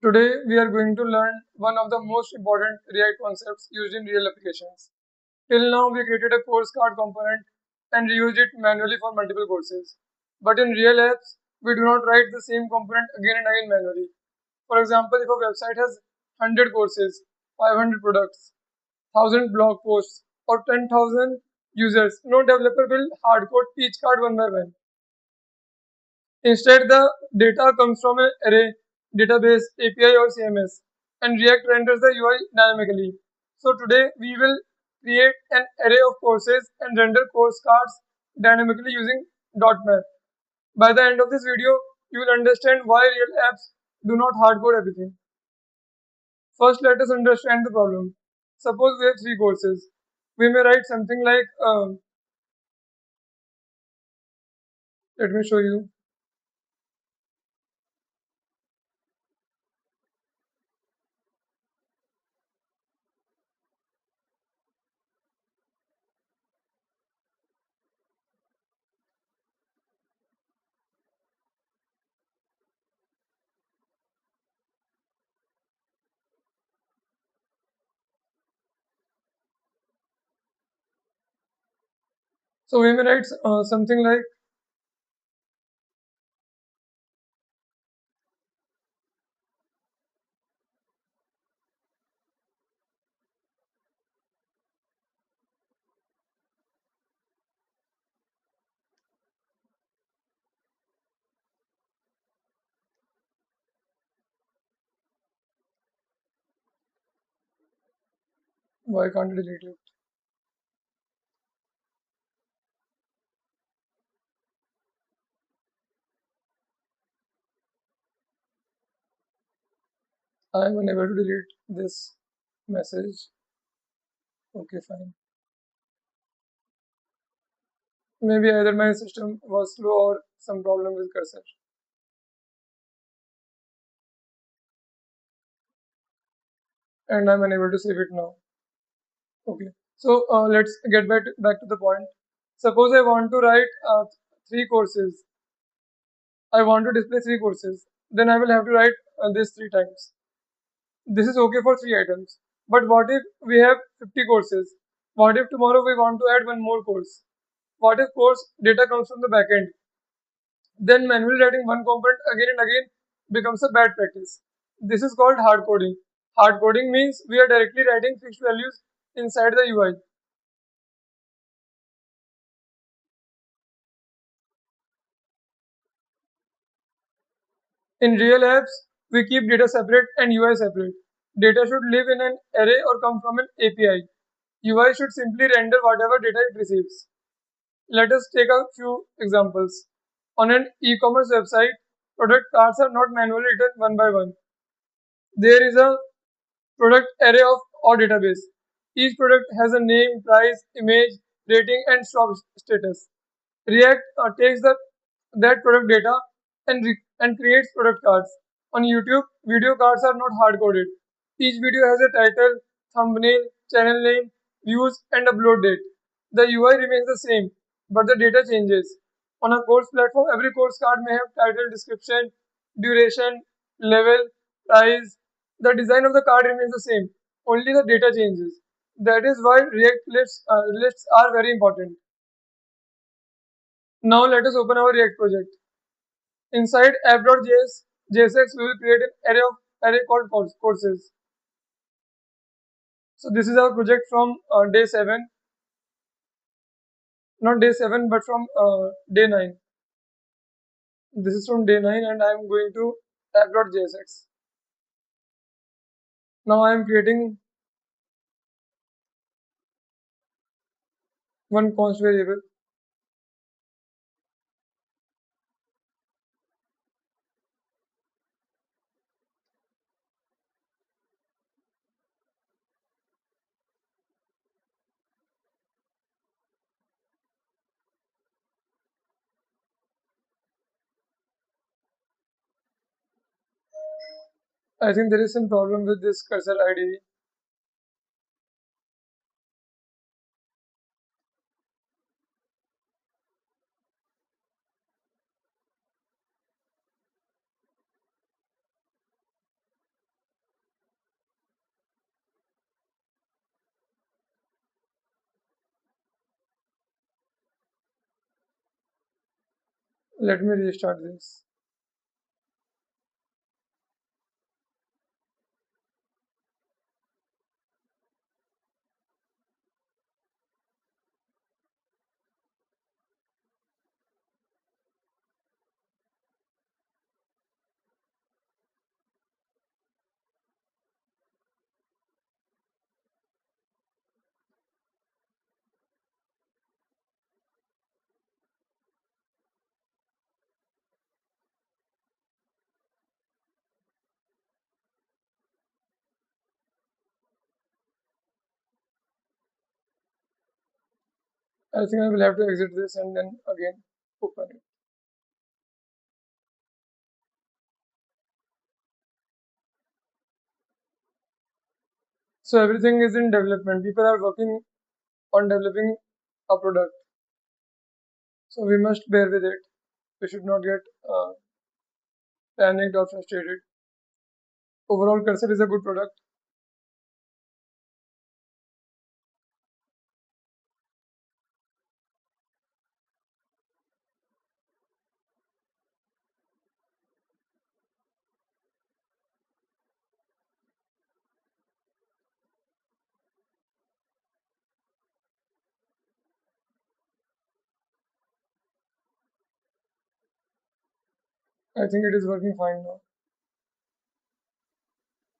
Today, we are going to learn one of the most important React concepts used in real applications. Till now, we created a course card component and reused it manually for multiple courses. But in real apps, we do not write the same component again and again manually. For example, if a website has 100 courses, 500 products, 1,000 blog posts, or 10,000 users, no developer will hardcode each card one by one. Instead, the data comes from an array, database, API, or CMS, and React renders the UI dynamically. So today we will create an array of courses and render course cards dynamically using .map. By the end of this video, you will understand why real apps do not hardcode everything. First, let us understand the problem. Suppose we have three courses. We may write something like, let me show you. So we may write something like, why can't I delete it? I am unable to delete this message. Okay, fine. Maybe either my system was slow or some problem with cursor. And I'm unable to save it now. Okay. So let's get back to the point. Suppose I want to write three courses. I want to display three courses. Then I will have to write this three times. This is okay for three items. But what if we have 50 courses? What if tomorrow we want to add one more course? What if course data comes from the backend? Then manually writing one component again and again becomes a bad practice. This is called hard coding. Hard coding means we are directly writing fixed values inside the UI. In real apps, we keep data separate and UI separate. Data should live in an array or come from an API. UI should simply render whatever data it receives. Let us take a few examples. On an e-commerce website, product cards are not manually written one by one. There is a product array of or database. Each product has a name, price, image, rating, and stock status. React takes that product data and creates product cards. On YouTube, video cards are not hard coded. Each video has a title, thumbnail, channel name, views, and upload date. The UI remains the same, but the data changes. On a course platform, every course card may have title, description, duration, level, price. The design of the card remains the same, only the data changes. That is why React lists are very important. Now let us open our React project. Inside app.js, JSX, we will create an array called courses. So this is our project from day 7, not day 7, but from day 9. This is from day 9 and I am going to app.jsx. Now I am creating one const variable. I think there is some problem with this cursor ID. Let me restart this. I think I will have to exit this and then again open it. So everything is in development. People are working on developing a product. So we must bear with it. We should not get panicked or frustrated. Overall, Cursor is a good product. I think it is working fine now.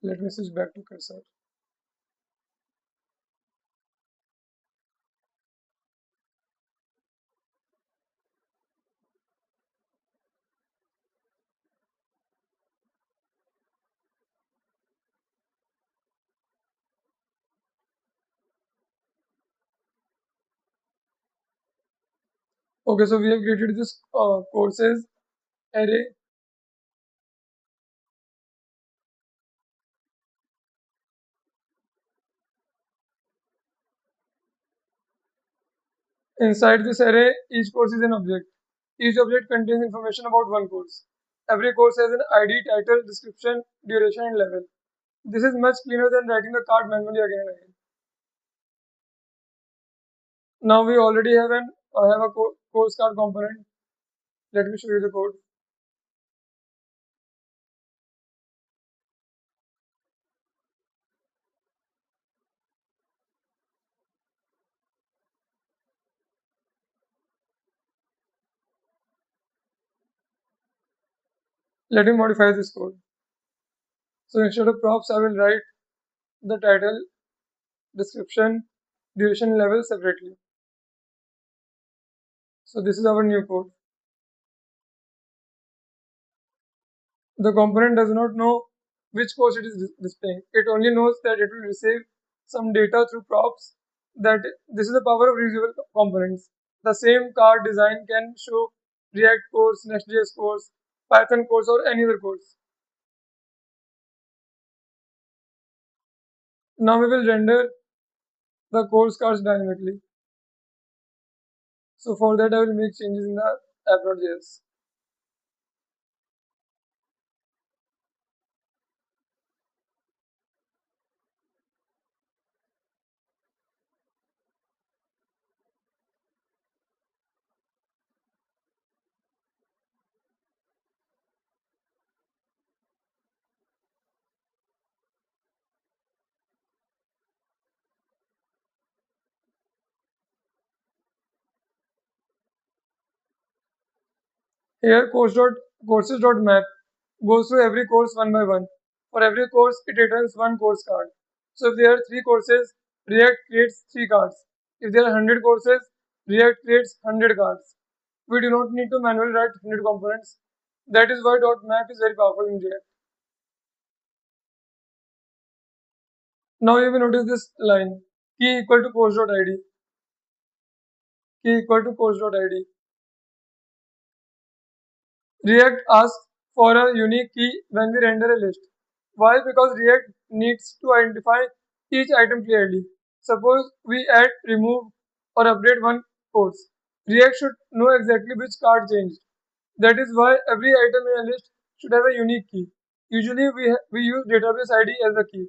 Let me switch back to Cursor. Okay, so we have created this courses array. Inside this array, each course is an object. Each object contains information about one course. Every course has an ID, title, description, duration, and level. This is much cleaner than writing the card manually again and again. Now we already have a course card component. Let me show you the code. Let me modify this code. So instead of props, I will write the title, description, duration, level separately. So this is our new code. The component does not know which course it is displaying. It only knows that it will receive some data through props. That this is the power of reusable components. The same card design can show React course, Next.js course, Python course, or any other course. Now we will render the course cards dynamically. So for that I will make changes in the app.js. Here courses.map goes through every course one by one. For every course, it returns one course card. So if there are three courses, React creates three cards. If there are 100 courses, React creates 100 cards. We do not need to manually write 100 components. That is why .map is very powerful in React. Now you will notice this line, key equal to course.id, key equal to course.id. React asks for a unique key when we render a list. Why? Because React needs to identify each item clearly. Suppose we add, remove, or update one course. React should know exactly which card changed. That is why every item in a list should have a unique key. Usually we use database ID as a key.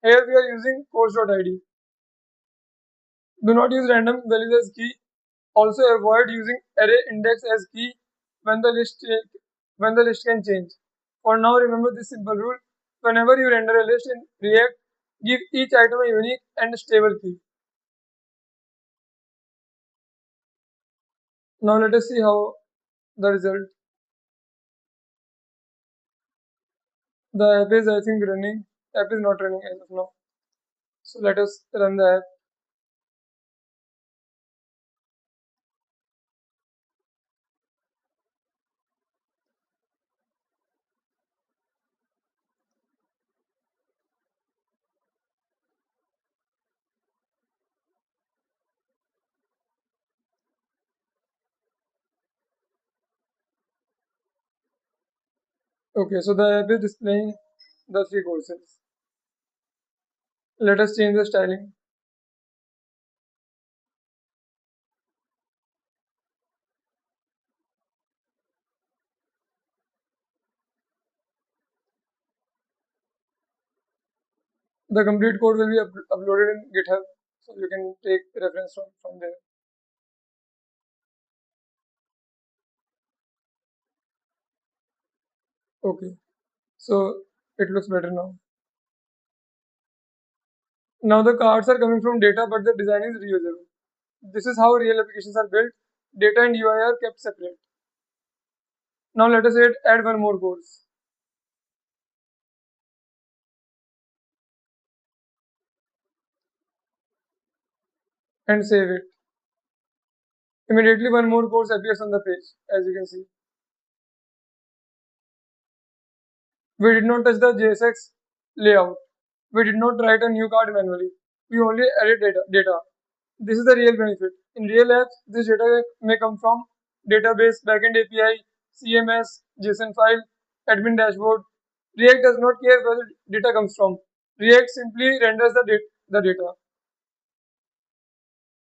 Here we are using course.id. Do not use random values as key. Also avoid using array index as key. when the list when the list can change. For now, remember this simple rule: whenever you render a list in React, give each item a unique and stable key. Now let us see how the result. The app is, I think, running. App is not running as of now. So let us run the app. Okay, so the app is displaying the three courses. Let us change the styling. The complete code will be uploaded in GitHub, so you can take reference from there. Okay, so it looks better now. Now the cards are coming from data, but the design is reusable. This is how real applications are built. Data and UI are kept separate. Now let us add one more course and save it. Immediately one more course appears on the page, as you can see. We did not touch the JSX layout. We did not write a new card manually. We only added data. This is the real benefit. In real apps, this data may come from database, backend API, CMS, JSON file, admin dashboard. React does not care where the data comes from. React simply renders the data.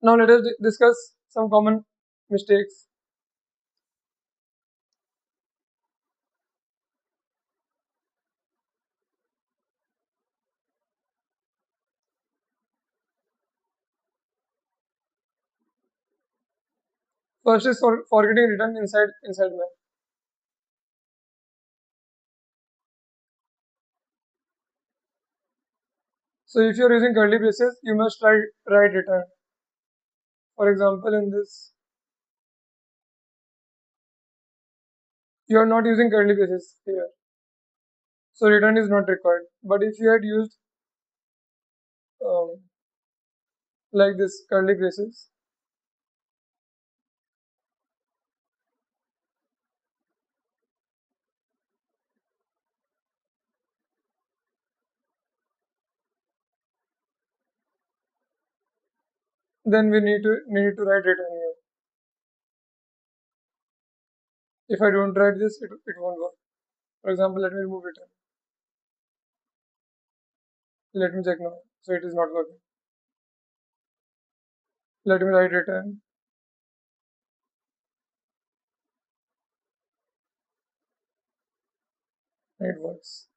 Now let us discuss some common mistakes. First is forgetting return inside math. So if you are using curly braces, you must write return. For example, in this, you are not using curly braces here, so return is not required. But if you had used um, like this curly braces, then we need to write return here. If I don't write this, it won't work. For example, let me remove return. Let me check now. So it is not working. Let me write return. And it works.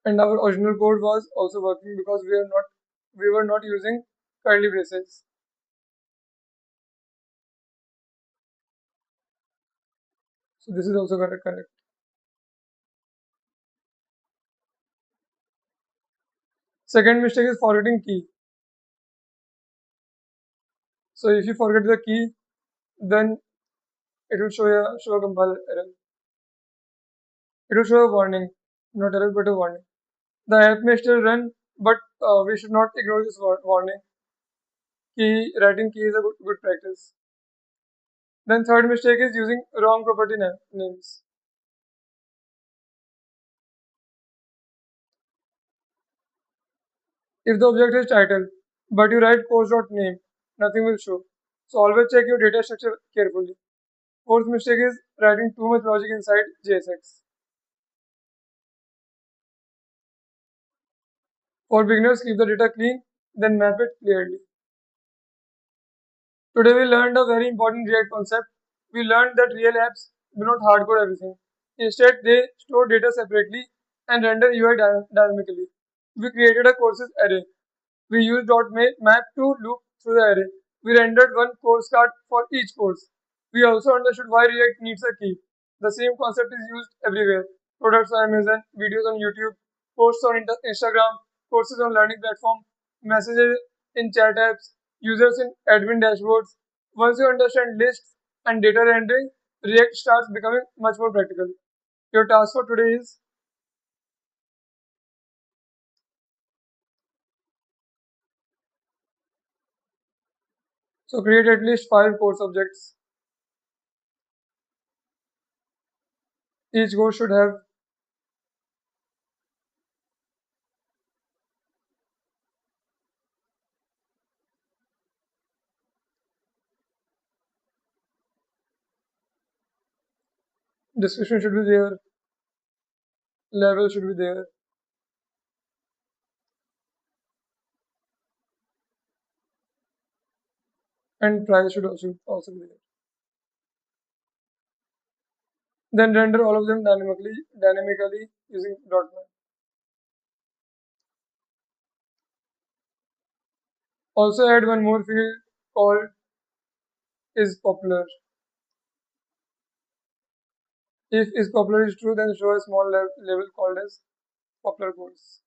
And our original code was also working because we were not using curly braces. So this is also correct. Second mistake is forgetting key. So if you forget the key, then it will show a compile error. It will show a warning, not error but a warning. The app may still run, but we should not ignore this warning. Writing key is a good practice. Then third mistake is using wrong property names. If the object is title, but you write course.name, nothing will show. So always check your data structure carefully. Fourth mistake is writing too much logic inside JSX. For beginners, keep the data clean, then map it clearly. Today we learned a very important React concept. We learned that real apps do not hardcode everything. Instead, they store data separately and render UI dynamically. We created a courses array. We used .map to loop through the array. We rendered one course card for each course. We also understood why React needs a key. The same concept is used everywhere. Products on Amazon, videos on YouTube, posts on Instagram, courses on learning platform, messages in chat apps, users in admin dashboards. Once you understand lists and data rendering, React starts becoming much more practical. Your task for today is so create at least 5 core subjects. Each course should have description should be there, level should be there, and price should also be there. Then render all of them dynamically using .NET. Also add one more field called is popular. If is popular is true, then show a small label called as popular course.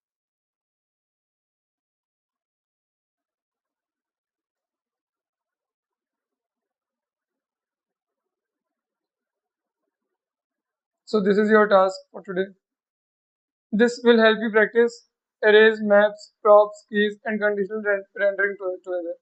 So this is your task for today. This will help you practice arrays, maps, props, keys, and conditional rendering together.